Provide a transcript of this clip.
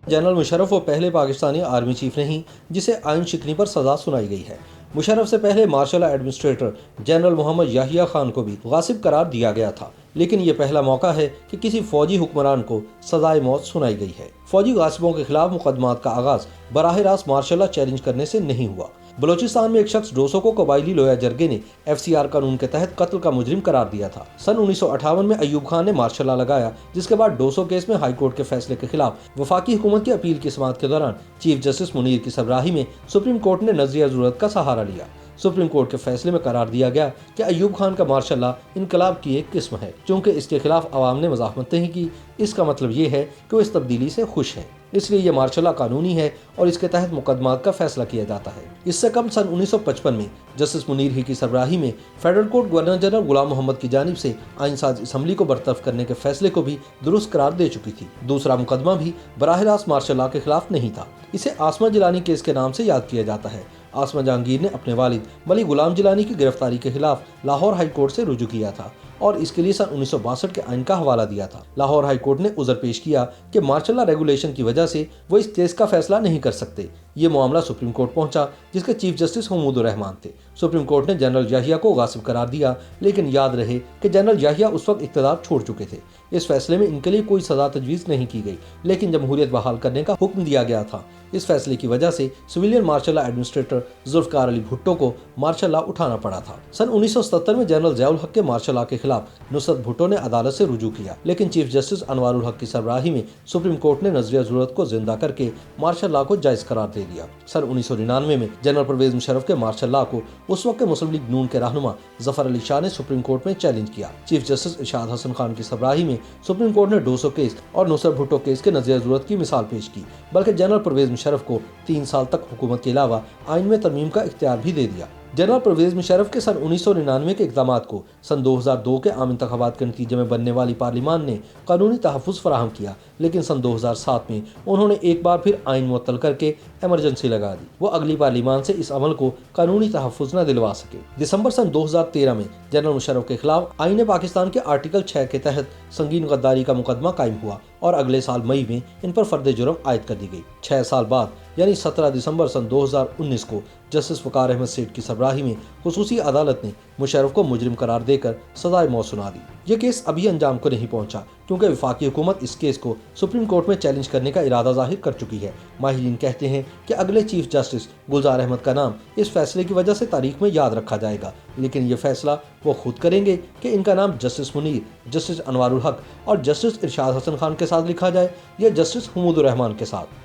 General Musharraf वो पहले Pakistani army chief नहीं जिसे आइन शिकनी पर सजा सुनाई गई है। मुशर्रफ से पहले martial administrator general Muhammad Yahya Khan को भी गासिब करार दिया गया था, लेकिन ये पहला मौका है कि किसी फौजी हुक्मरान को सजाए मौत सुनाई गई है। फौजी गासिबों के खिलाफ मुकदमात का आगाज बराह रास्त मार्शल चैलेंज करने से नहीं हुआ। बलोचिस्तान में एक शख्स डोसो को कबायली लोया जरगे ने FCR कानून के तहत कत्ल का मुजरिम करार दिया था। सन 1958 में अयूब खान ने मार्शल लॉ लगाया, जिसके बाद डोसो केस में हाई कोर्ट के फैसले के खिलाफ वफाकी हुकूमत की अपील की समाअत के दौरान चीफ जस्टिस मुनीर की सरबराही में सुप्रीम कोर्ट ने नजरिया जरूरत का सहारा लिया। सुप्रीम कोर्ट के फैसले में करार दिया गया कि अयूब खान का मार्शल लॉ इनकलाब की एक किस्म है। चूंकि इसके खिलाफ अवाम ने मज़ाहमत नहीं की, इसका मतलब ये है कि वो इस तब्दीली से खुश है, इसलिए ये मार्शल लॉ कानूनी है और इसके तहत मुकदमात का फैसला किया जाता है। इससे कम सन 1955 में जस्टिस मुनीर ही की सरबराही में फेडरल कोर्ट गवर्नर जनरल गुलाम मोहम्मद की जानिब से आइन साज असम्बली को बरतरफ करने के फैसले को भी दुरुस्त करार दे चुकी थी। दूसरा मुकदमा भी बराह रास्त मार्शल लॉ के खिलाफ नहीं था। इसे आसमा जिलानी केस के नाम से याद किया जाता है। आसमा जहांगीर ने अपने वालिद मलिक गुलाम जिलानी की गिरफ्तारी के खिलाफ लाहौर हाई कोर्ट से रुजू किया था और इसके लिए सन 1962 के आइन का हवाला दिया था। लाहौर हाई कोर्ट ने उज़र पेश किया कि मार्शल लॉ रेगुलेशन की वजह से वो इस केस का फैसला नहीं कर सकते। ये मामला सुप्रीम कोर्ट पहुंचा, जिसके चीफ जस्टिस हमीदुर रहमान थे। सुप्रीम कोर्ट ने जनरल याहिया को गासिब करार दिया, लेकिन याद रहे कि जनरल याहिया उस वक्त इख्तियार छोड़ चुके थे। इस फैसले में इनके लिए कोई सजा तजवीज़ नहीं की गई, लेकिन जमहूरियत बहाल करने का हुक्म दिया गया था। इस फैसले की वजह से civilian martial law administrator Zulfikar Ali Bhutto को मार्शल लॉ उठाना पड़ा था। सन 1977 में जनरल ज़िया उल हक के मार्शल लॉ के खिलाफ नुसरत भुट्टो ने अदालत से रुजू किया, लेकिन चीफ जस्टिस अनवारुल हक की सरबराही में सुप्रीम कोर्ट ने नजरिया जरूरत को जिंदा करके मार्शल लॉ को जायज करार दे दिया। सन 1999 में जनरल परवेज मुशर्रफ के मार्शल लॉ को उस वक्त के मुस्लिम लीग नून के रहनुमा जफर अली शाह ने सुप्रीम कोर्ट में चैलेंज किया। चीफ जस्टिस इरशाद हसन खान की सरबराही में सुप्रीम कोर्ट ने डोसो केस और नुसरत भुट्टो केस के नजरिया जरूरत की मिसाल पेश की, बल्कि जनरल परवेज मुशर्रफ को 3 साल तक हुकूमत के अलावा आइन में तरमीम का इख्तियार भी दे दिया। जनरल परवेज मुशर्रफ के सन 1999 के इक़दामात को सन 2002 के आम इंतखाबात के नतीजे में बनने वाली पार्लियामान ने कानूनी तहफ़्फ़ुज़ फराहम किया, लेकिन सन 2007 में उन्होंने एक बार फिर आइन मुअत्तल करके इमरजेंसी लगा दी। वो अगली पार्लियामान से इस अमल को कानूनी तहफ़्फ़ुज़ न दिलवा सके। दिसंबर सन 2013 में जनरल मुशर्रफ के खिलाफ आइन पाकिस्तान के आर्टिकल 6 के तहत संगीन गद्दारी का मुकदमा कायम हुआ और अगले साल मई में इन पर फर्द जुर्म आयद कर दी गई। 6 साल बाद यानी 17 दिसंबर सन 2019 को जस्टिस वकार अहमद सेठ की सरबराही में खुसूसी अदालत ने मुशर्रफ को मुजरिम करार देकर सजाए मौत सुना दी। ये केस अभी अंजाम को नहीं पहुंचा, क्योंकि वफाकी हुकूमत इस केस को सुप्रीम कोर्ट में चैलेंज करने का इरादा जाहिर कर चुकी है। माहिरीन कहते हैं कि अगले चीफ जस्टिस गुलजार अहमद का नाम इस फैसले की वजह से तारीख में याद रखा जाएगा, लेकिन ये फैसला वो खुद करेंगे कि इनका नाम जस्टिस मुनीर, जस्टिस अनवारुल हक और जस्टिस इरशाद हसन खान के साथ लिखा जाए या जस्टिस हमीदुर रहमान के साथ।